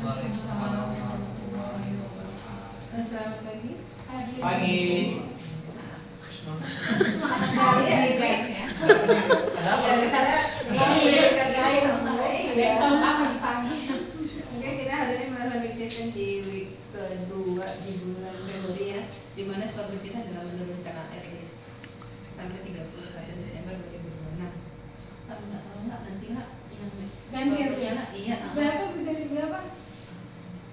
Waalaikumsalam warahmatullahi wabarakatuh. Selamat pagi. Pagi. Oke, kita hadirin melakukan week session di week kedua di bulan Februari ya, di mana skor kita adalah menurunkan ARS sampai 31 Desember 2026. Minta tolong nggak nanti nggak yang ganti ya nggak? Iya. Berapa jadi berapa?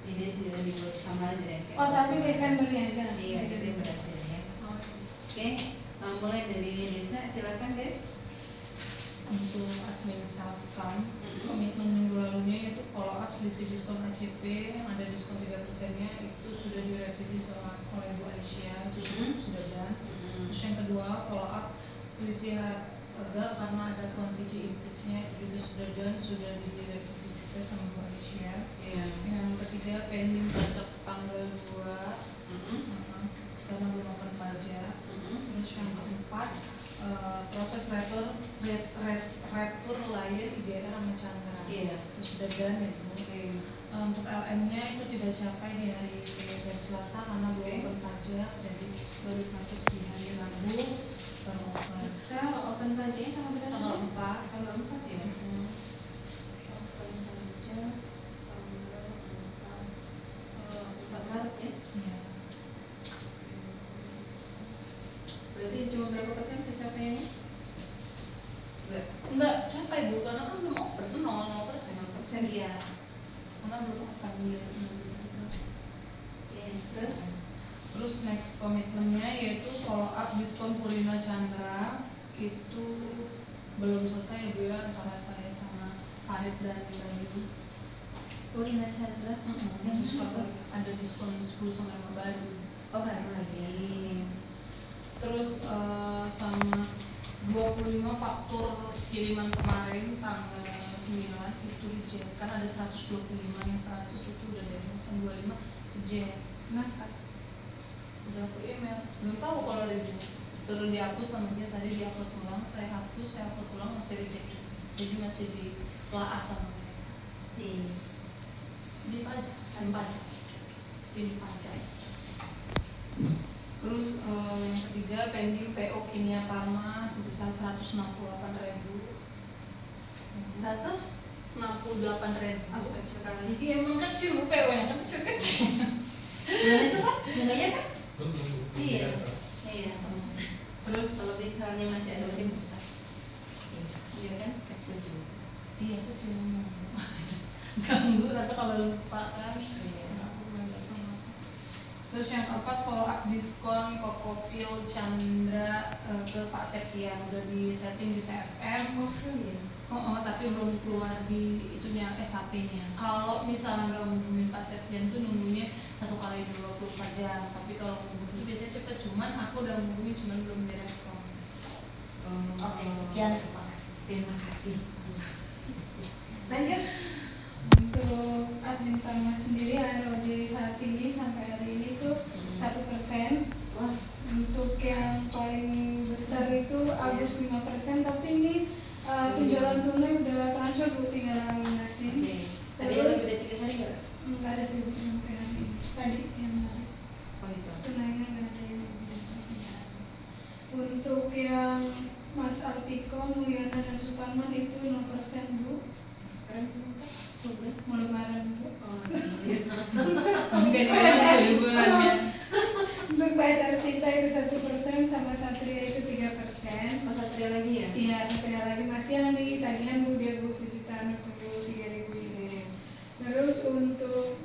Ini aja dibuat sama aja ya. Oh tapi Desembernya aja. Iya Desember aja ya. Oke, mulai dari Desna, silakan Des. Untuk admin sales account, komitmen minggu lalunya yaitu follow up selisih diskon ACP yang ada diskon 3%-nya itu sudah direvisi oleh Bu Aisyah, itu sudah done. Terus yang kedua, follow up selisih harga karena ada quantity increase-nya itu juga sudah done, sudah direvisi juga sama Bu Aisyah. Yang ketiga, pending pajak tanggal 2 karena belum akan pajak. Terus yang keempat, proses retur layan IGR sama Chandra. Terus sudah done itu. Untuk LM-nya itu tidak capai di hari Senin dan Selasa karena belum open pajak, jadi baru proses di hari Rabu baru open. Kita open pajak tanggal berapa? Tanggal 4. Tanggal 4 ya. Open pajak tanggal 4 Maret ya. Iya. Berarti cuma berapa persen pencapaiannya? Enggak capai Bu, karena kan belum open, 0% Iya. karena belum open, belum bisa diproses. Oke, Terus next komitmennya yaitu follow up diskon Purina Chandra itu belum selesai ya Bu ya, antara saya sama Farid dan Bayu. Purina Chandra Yang suka ada diskon 10 sama 5 baru. oh baru lagi. Terus sama 25 faktur kiriman kemarin tanggal 9 itu reject, kan ada 125, yang 100 itu udah dari 25 reject. Kenapa? Udah aku email, belum tahu kalau reject, suruh dihapus sama dia, tadi di-upload ulang, saya hapus, saya upload ulang, masih reject juga, jadi masih ditelaah sama mereka. Di pajak. Terus yang ketiga pending PO Kimia Farma sebesar 168.000. 168.000. Sekali. Iya emang kecil Bu, PO nya kan kecil. Bulan itu kan bunganya kan? Iya. Iya. Terus kalau misalnya masih ada udah besar. Iya kan kecil juga. Iya kecil memang. Ganggu tapi kalau lupa kan. Terus yang keempat follow up diskon Kokofil Chandra ke Pak Septian udah di setting di TFM. Tapi belum keluar di itunya SAP-nya. Kalau misalnya nggak menghubungin Pak Septian itu nunggunya 1 kali 24 jam. Tapi kalau menghubungi biasanya cepet, cuman aku udah menghubungi cuman belum direspon. Oke, sekian, terima kasih. Lanjut. Untuk admin Farma sendiri AROD saat ini sampai hari ini tuh 1%. Wah, Untuk yang paling besar itu Agus 5%, tapi ini penjualan tunai udah transfer Bu, tinggal laminasin. Tadi udah 3 hari nggak? Nggak ada sih Bu sampai hari ini. Tadi yang lalu. Oh gitu. Tunainya nggak ada yang tidak. Untuk yang Mas Alpiko, Mulyana dan Suparman itu 0% Bu. Kan? Mau lebaran Bu. Untuk Pak Sartita itu 1% sama Satria itu 3%. Satria lagi ya? Iya, Satria lagi masih yang di tagihan Bu, dia Bu 1.063.000 ini. Terus untuk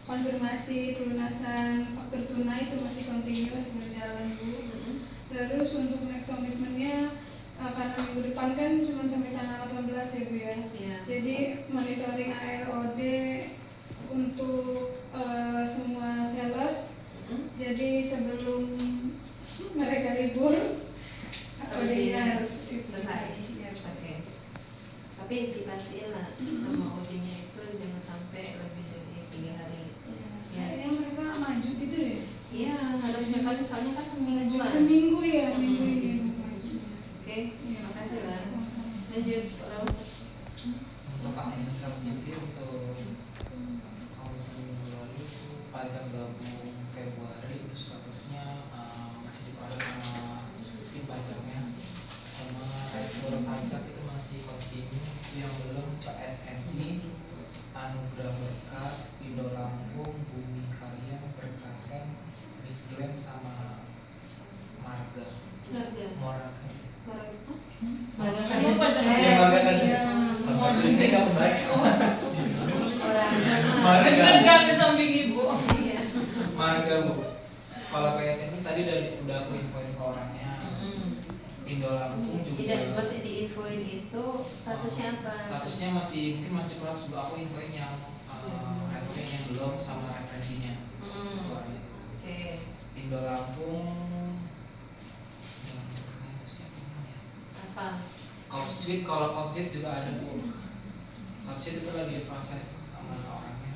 konfirmasi pelunasan faktur tunai itu masih kontinu, masih berjalan Bu. Terus untuk next komitmennya karena minggu depan kan cuma sampai tanggal 18 ya Bu ya. Jadi monitoring AROD untuk semua sales. Jadi sebelum mereka libur OD-nya harus selesai. Oke. Tapi dipastiin lah sama OD-nya itu jangan sampai lebih dari 3 hari. Yang mereka maju gitu deh. Iya, harusnya kan soalnya kan seminggu. Seminggu ya, minggu ini Oke, makasih lah. Lanjut, Raul. Untuk admin sales Jadi untuk komitmen minggu lalu itu pajak gabung Februari itu statusnya masih diproses sama tim pajaknya, sama rektur pajak itu masih continue. Yang belum PSNI, Anugerah Berkat, Indo Lampung, Bumi Karya, Berkasan, Miss Glam sama Marga. Marga. Enggak ke samping ibu. Marga Bu. Kalau PSNI tadi udah aku infoin ke orangnya. Indo Lampung juga. Tidak masih diinfoin itu statusnya apa? Statusnya mungkin masih diproses. Aku infoin yang referensinya yang belum sama referensinya. Keluarnya itu. Oke. Indo Lampung. Itu siapa namanya? Apa? Kopswit, kalau Kopswit juga ada Bu. Kopswit itu lagi diproses sama orangnya.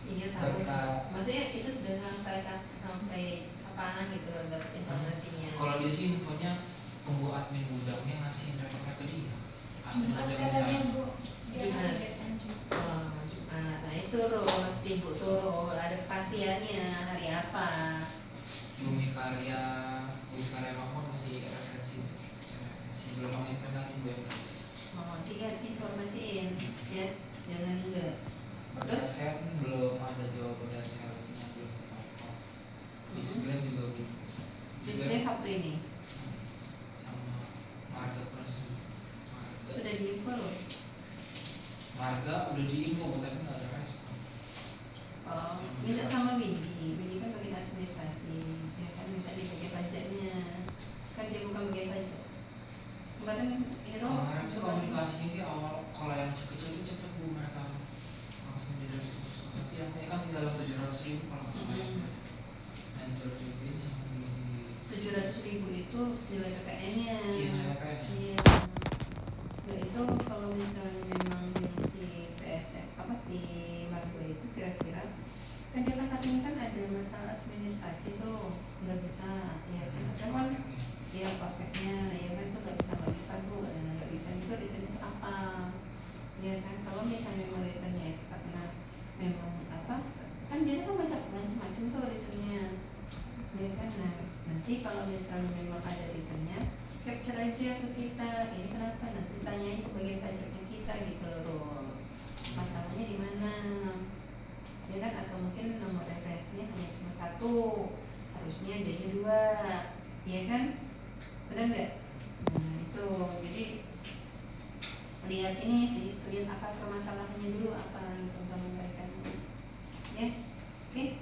Iya tahu. Berkat. Maksudnya itu sudah sampai kapan gitu loh dapat informasinya? Kalau di sini infonya tunggu admin gudangnya ngasih referensi ke dia. Admin Jumat gudang katanya bisa. Bu, dia Jumat. kasih deadline Jumat. Nah itu loh mesti Bu tuh ada kepastiannya hari apa? Bumi Karya Makmur masih referensi belum menginformasi belum. Dia informasiin ya, jangan enggak. Berdasar belum ada jawaban dari salesnya, belum ketahuan. Bisglen juga belum. Bisnis waktu ini sama Marga Persi. sudah diinfo loh. Marga udah diinfo tapi nggak ada respon. Minta sama Windy kan bagian administrasi, ya kan minta di bagian pajaknya, kan dia bukan bagian pajak. Kemarin Kemarin sih komunikasinya sih awal kalau yang kecil itu cepet Bu, mereka langsung dijelasin. Tapi yang ini kan tinggal 700.000 kalau nggak salah. Dan 700.000 ini yang belum 700.000 itu nilai PPN-nya. Iya, nilai PPN-nya. Iya. Ya itu kalau misalnya memang yang si PSF si Margo itu kira-kira kan dia kan katanya kan ada masalah administrasi tuh nggak bisa ya kan ya paketnya ya kan tuh nggak bisa Bu, nggak bisa juga reasonnya itu apa ya kan. Kalau misalnya memang reasonnya itu karena memang apa kan dia kan macam-macam tuh reasonnya ya kan. Nah nanti kalau misalnya memang ada reasonnya capture aja ke kita, ini kenapa, nanti tanyain ke bagian pajaknya kita gitu loh, masalahnya di mana ya kan. Atau mungkin nomor referensinya hanya cuma satu, harusnya jadi 2 ya kan, benar nggak? Nah itu jadi lihat ini sih, lihat apa permasalahannya dulu, apa gitu untuk memberikannya ya. Oke.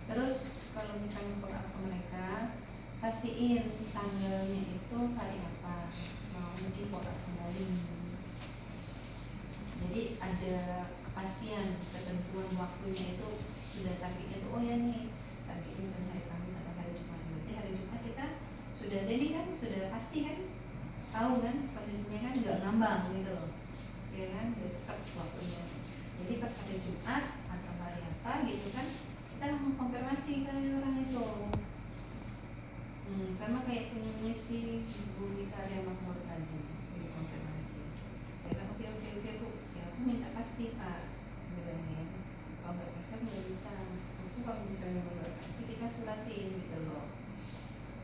Terus kalau misalnya ke mereka pastiin tanggalnya itu hari apa, mau mungkin kembali. Jadi ada kepastian, ketentuan waktunya itu sudah targetnya itu, oh ya nih targetnya misalnya hari Kamis atau hari Jumat, berarti hari Jumat kita sudah jadi kan, sudah pasti kan, tahu kan posisinya kan, nggak ngambang gitu loh ya kan, udah tetap waktunya. Jadi pas hari Jumat atau hari apa gitu kan, kita mengkonfirmasi ke orang itu. Sama kayak punya si Bumi Karya Makmur tadi, konfirmasi ya kan, oke Bu ya, aku minta pasti Pak bilangnya, kalau nggak bisa nggak bisa. Maksudku kalau misalnya nggak pasti kita suratin gitu loh,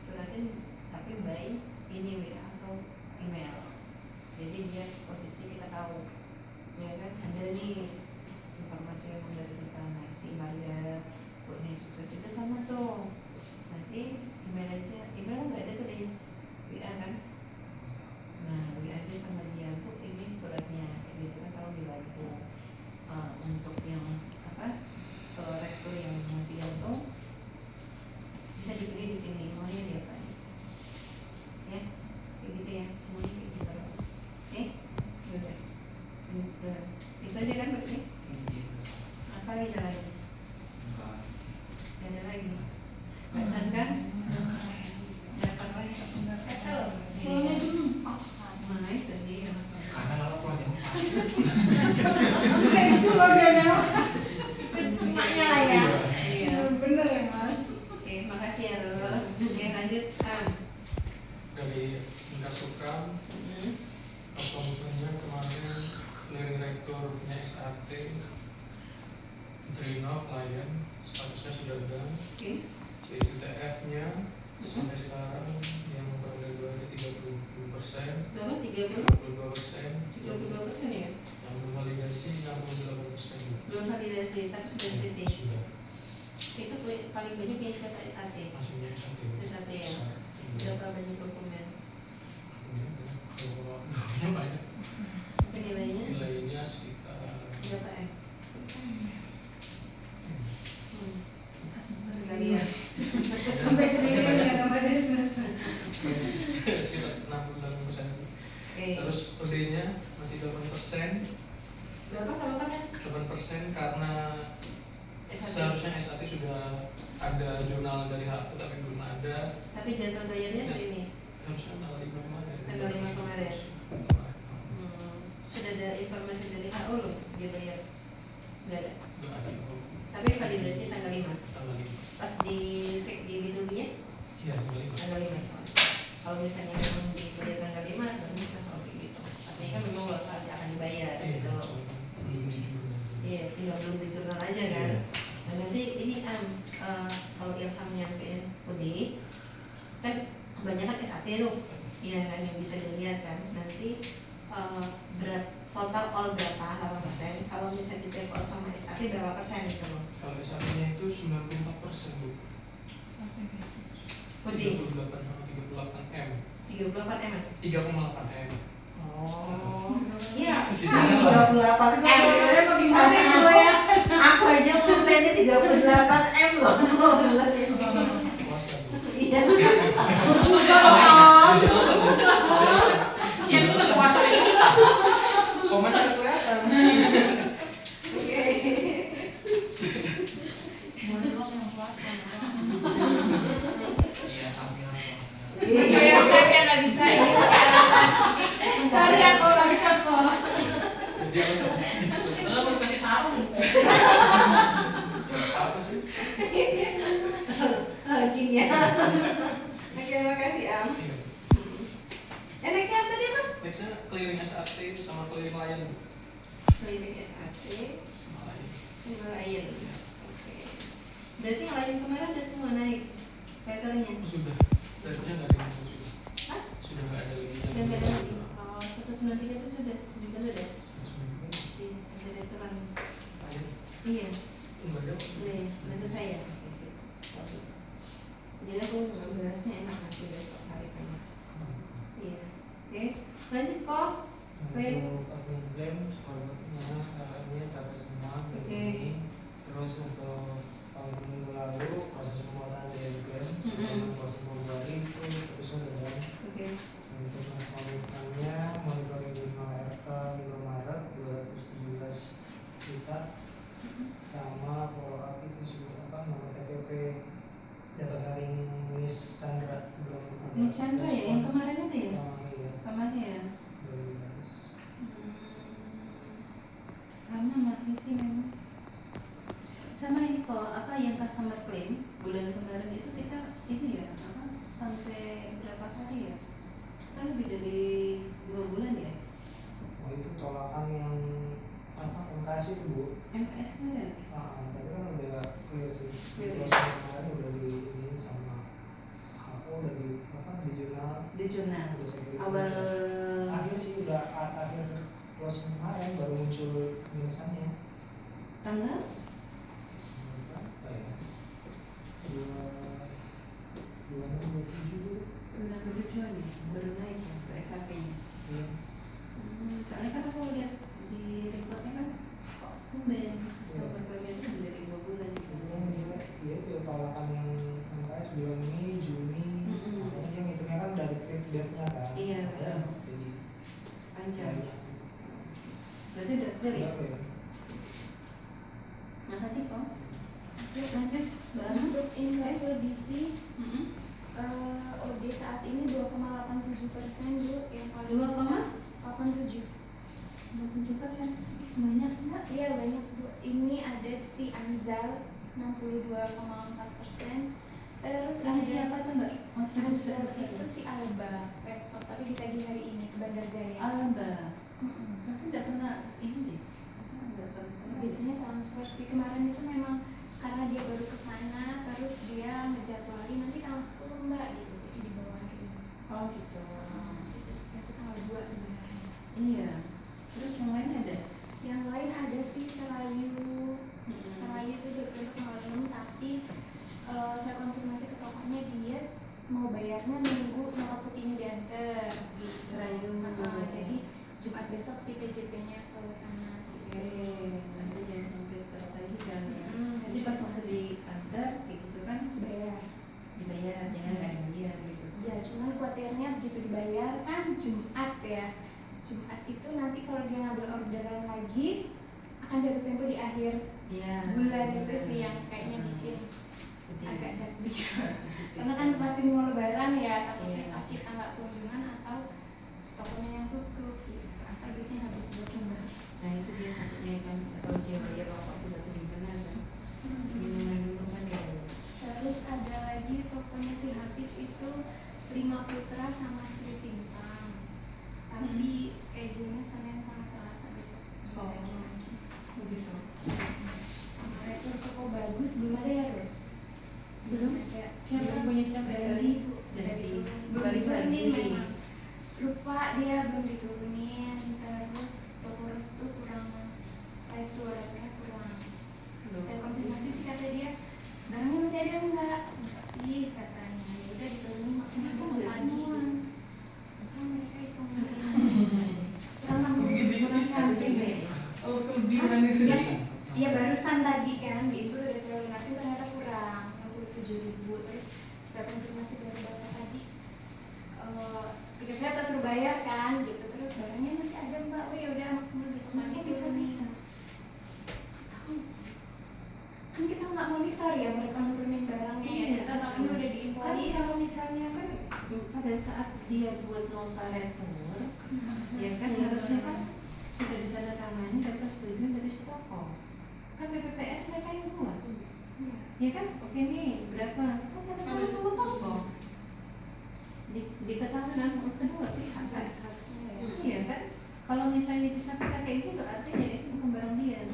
suratin tapi by ini WA atau email, jadi biar posisi kita tahu ya kan, ada nih informasi yang dari kita. Nah si Marga Kurnia sukses juga sama tuh, nanti email aja, email nggak ada tuh di WA kan. Nah WA aja sama dia, Bu ini suratnya kayak gitu kan, kalau dibantu untuk yang apa rektur yang masih gantung bisa dipilih di sini, maunya dia apa ya, kayak gitu ya, semuanya kayak gitu. Oke, udah itu aja kan berarti. Apa lagi lagi? Ada lagi? Kelihatan kan? Dapat lagi settle. Pulangnya jam 4. Nah itu dia. Karena lalu pulang jam 4. Kayak itu loh dia. Kenanya lah ya. Iya. Bener ya Mas. Oke, makasih ya Rul. Oke lanjut Dari Dinas Sukam, komitmennya kemarin clearing rekturnya SAT, diterima klien, statusnya sudah ada. Oke. CITF nya sampai sekarang yang per Februari 30%, Berapa? 30? 32%, 32% ya? yang belum validasi 68%. Belum validasi, tapi sudah dititik. Sudah. Itu paling banyak punya siapa SAT? Masihnya SAT. SAT ya? Besar. Berapa banyak dokumen? Ini ada kalau dokumennya banyak. Sampai nilainya? Nilainya sekitar Berapa M? Kalian. Sampai triliun ya tambah desmet. sekitar 68%. Oke. Terus OD-nya masih 8%. Berapa kamu kan? 8% karena seharusnya SAT sudah ada jurnal dari HAPU tapi belum ada. Tapi jadwal bayarnya hari ini? Harusnya tanggal 5 kemarin. Tanggal 5 kemarin. Sudah ada informasi dari HO loh dia bayar? Nggak ada. Nggak ada. Tapi validasi tanggal 5. Tanggal 5. Pas dicek di Bitubinya Iya, tanggal 5. tanggal 5. Kalau misalnya memang dibayar tanggal 5 baru bisa soal gitu. Artinya kan memang akan dibayar Iya, gitu. belum di jurnal. Iya, tinggal belum di jurnal aja kan. Nah nanti ini kalau Ilham nyampein OD kan kebanyakan SAT tuh, ya kan yang bisa dilihat kan. Nanti berat total all berapa 8%. Kalau misalnya ditempel sama SAT berapa persen gitu loh? Kalau SAT-nya itu 94%, Bu. OD 38 M. 38 M. 3,8 M. Oh, iya. Sisanya 38 M. Pakai bahasa apa ya? Aku aja ngomongnya 38 M loh. Puasa, Bu. Iya. Juga loh. Jadi alasan, Bu. Jadi alasan. Siang itu kan puasa itu. Komennya Kelihatan. Oke. Boleh dong yang puasa. Iya, tampilan puasa. Kayak saya nggak bisa ini. Sorry ya kalau nggak bisa kok. Jadi alasan. Kalau mau dikasih sarung. Apa sih? Launchingnya. Oke, makasih Am. Iya. Nextnya apa tadi Bang? Nextnya clearing SAT sama clearing klien. Clearing SAT Sama klien. sama lain. Oke. Berarti yang lain kemarin udah semua naik letternya? Oh, sudah. Letternya nggak ada yang masuk sudah. Hah? Sudah nggak ada lagi. Udah nggak ada lagi? Oh, 193 itu sudah juga sudah. Sudah. Iya, ada letteran. Klien. Iya. Nggak ada. Iya, letter saya. Oke, sip. Oke. Jadi aku ngebahasnya enak nanti besok hari Kamis. Iya. Oke. Lanjut kok. Klaim. Untuk akun klaim sekolahnya ini dapat semua minggu Oke. ini. Terus untuk tahun minggu lalu proses pembuatan dari klaim selama proses Februari itu terus sudah. Oke. Untuk mas komitmennya monitoring 5 RK 5 Maret 217 juta sama follow up itu juga apa nama TPP data saring Nis Chandra belum ada Ini Chandra ya, yang respon. kemarin itu ya? Iya, Kemarin ya? 2012. Lama masih sih memang. Sama ini kok, apa yang customer claim bulan kemarin itu kita ini ya, apa sampai berapa hari ya? Kan lebih dari 2 bulan ya? Oh itu tolakan yang apa MKS itu Bu? MKS kemarin? Tapi kan udah clear sih. Clear, ya? Terus kemarin udah diinin sama HO udah di apa di jurnal Di jurnal udah saya kirim. awal Akhir sih udah akhir close kemarin baru muncul minusannya. tanggal Apa ya? 27 bulan Februari nih, baru naik ya ke SAP nya. Iya. Soalnya kan aku lihat di reportnya kan kok tumben customer claim itu lebih dari 2 bulan gitu. Dia itu tolakan yang MKS bulan Mei, Juni, makanya dia ngitungnya kan dari create date-nya kan. Iya, betul. Jadi Panjang. banyak. Berarti udah clear ya? Udah clear. Makasih kok. Yuk lanjut, Mbak Ana. Untuk inkasso DC Mm-mm. OD saat ini 2,87% Bu, yang paling 2,87%. 87%. Banyak nggak? Iya banyak Bu. Ini ada si Anzal 62,4%. Terus Ini ada siapa tuh Mbak? Maksudnya Anzal siapa? itu si Alba Pet Shop, tapi ditagih hari ini ke Bandar Jaya. Alba. Pasti nggak pernah ini deh. Nggak pernah. Biasanya transfer sih, kemarin itu memang karena dia baru ke sana, terus dia ngejadwalin nanti tanggal 10 mbak gitu, jadi dibawain. Oh gitu. Itu tanggal 2 sebenarnya. Iya. Terus yang lain ada? Yang lain ada sih Selayu. Selayu itu jadwalnya tanggal 6, tapi saya konfirmasi ke tokonya, dia mau bayarnya nunggu nota putihnya diantar gitu. Selayu. Jadi Jumat besok sih PJP-nya ke sana gitu. Oke, nanti jangan sampai lagi kan ya. Nanti pas waktu diantar kayak gitu kan dibayar, jangan nggak dibayar gitu. Ya, cuman khawatirnya begitu dibayar kan Jumat ya. Jumat itu nanti kalau dia ngambil orderan lagi akan jatuh tempo di akhir Iya. bulan itu sih yang kayaknya bikin agak deg-degan. Karena kan masih mau lebaran ya, takutnya Iya. kita nggak kunjungan atau tokonya yang tutup gitu, atau duitnya habis buat lebaran. Nah itu dia takutnya kan, kalau dia bayar waktu batu di mana kan. Gimana dulu kan ya. Terus ada lagi tokonya si Hafiz itu Lima Putra sama Sri Simpang, tapi schedule-nya Senin sama Selasa besok dibagi lagi. Begitu. Sama rekor toko bagus belum ada ya Ro? Belum ada. Siapa punya siapa? Dari Bu. Dari belum balik diturunin lagi. memang. Lupa dia belum diturunin. Terus toko restu kurang returnya kurang. Saya konfirmasi sih kata dia barangnya masih ada nggak? Masih katanya. Ya udah diturunin maksimal Kenapa besok nggak pagi. semua? Kan mereka itu kurang cantik ya. Oh, kelebihan itu. Iya barusan tadi kan di itu udah saya lunasi ternyata kurang 67.000. Terus saya konfirmasi dari bapak tadi, pikir saya tak suruh bayar kan gitu, terus barangnya masih ada mbak. Oh ya udah maksimal besok pagi bisa. Tahu kan kita nggak monitor ya mereka nurunin barangnya ya, kita tahunya udah Kan diinvoice. kalau misalnya kan pada saat dia buat nota retur, ya kan harusnya kan sudah ditandatangani dan persetujuan dari si toko. Kan BPPR mereka yang buat. Ya kan, oke nih berapa? Kan tanda tangan sama toko. Diketahui dan kedua pihak kan. Harusnya ya. Iya kan? Kalau misalnya bisa kayak gitu artinya itu bukan barang dia.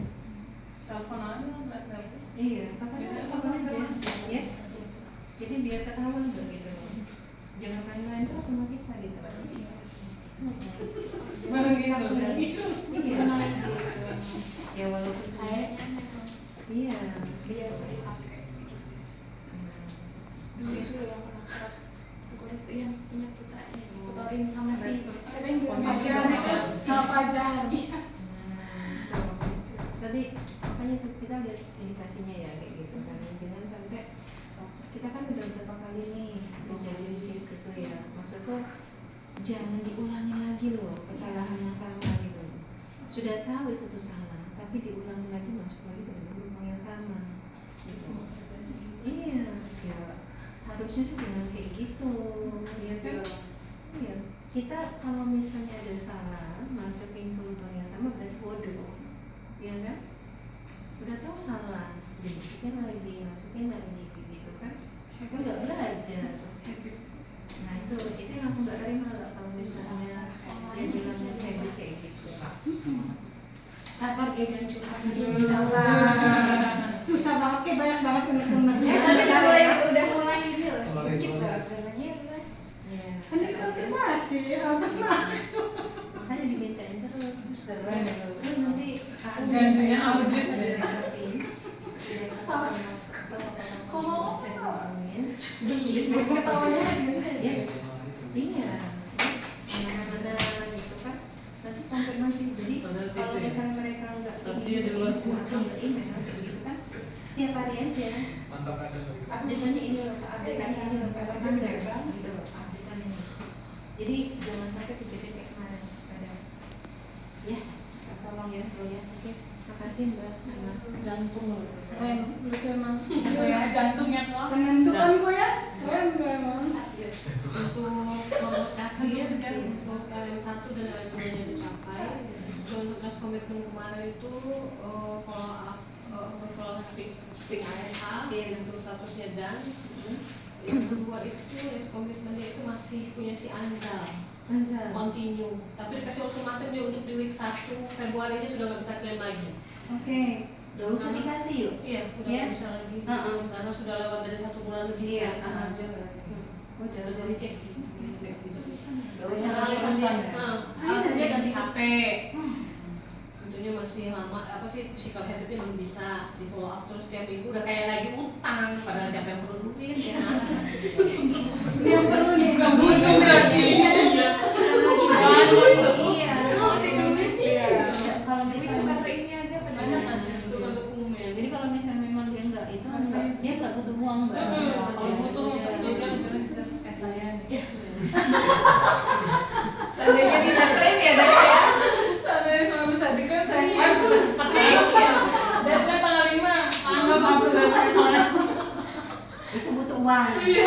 Telepon aja nggak. Iya, makanya telepon aja. Ya. Jadi biar ketahuan begitu. Jangan main-main terus sama kita gitu. Barang gitu. Iya. Ya walaupun Kayaknya memang iya. biasa dipakai. Dulu itu yang pernah kerap Kuris itu yang punya putranya story sama si siapa yang bilang Pajar. Iya. Tadi makanya kita lihat indikasinya ya kayak gitu kan. Jangan sampai kita kan udah beberapa kali nih kejadian case itu ya. Maksudku jangan diulangi lagi loh kesalahan yang sama gitu. Sudah tahu itu tuh salah, tapi diulangi lagi masuk lagi sebenarnya peluang yang sama. Gitu. Iya, ya harusnya sih jangan kayak gitu, ya kan? Iya, kita kalau misalnya ada salah masukin ke lubang yang sama berarti bodoh, ya kan? Udah tahu salah, dimasukin lagi, masukin lagi, gitu kan? Aku nggak belajar. Nah itu yang aku nggak terima lah kalau misalnya dia bilang kayak gitu. Sabar dia jangan curhat di sini, sabar. Susah banget kayak banyak banget unek-uneknya. Tapi udah mulai ini loh. Dikit lah barangnya udah. Ya. Kan dikonfirmasi, tenang. Makanya dimintain terus. Terus nanti Gantinya audit deh. Ketawanya Ya, iya. Mana gitu kan? Nanti konfirmasi. Jadi kalau misalnya mereka nggak Tapi dia di luar atau nggak email kayak gitu kan, tiap hari aja. Mantap ada lagi. Update-nya ini loh, update-nya ini loh, karena dia udah gitu loh, update-nya ini. Jadi jangan sampai kejadian kayak kemarin. Ada. Ya, tolong ya, bro ya. Oke, makasih Mbak. Jantung loh. Keren, lucu emang. Ya, jantungnya kok. Menentukan kok ya, keren gue emang. Untuk memutasi untuk LM1 dan LM2 nya dicapai. Untuk tes komitmen kemarin itu kalau stick ASH untuk statusnya dan yang kedua itu tes komitmennya itu masih punya si Anzal continue. Tapi dikasih ultimatum dia untuk di week 1 Februari ini sudah nggak bisa klaim lagi. Oke, gak usah dikasih yuk. Iya, udah Iya. nggak bisa lagi. Karena sudah lewat dari 1 bulan lebih. Iya, aja. Udah Jadi cek. Gak usah Terusan ya? Alasannya ganti HP. Tentunya masih lama, apa sih physical therapy belum bisa di follow up terus tiap minggu udah kayak lagi utang, padahal siapa yang perlu duit ya. Yang perlu nih Bukan butuh berarti. Iya. Oh, masih duit. Iya. Kalau Itu misalnya cover ini aja Sebenarnya padahal. masih itu kan dokumen. jadi kalau misalnya memang dia nggak itu dia nggak butuh uang mbak. Kalau butuh pasti kan kayak saya nih. Seandainya bisa klaim ya Des ya. Seandainya kalau bisa diklaim saya klaim sudah cepat ya. Deadline tanggal 5. Tanggal 1 Desember. Itu butuh uang. Iya.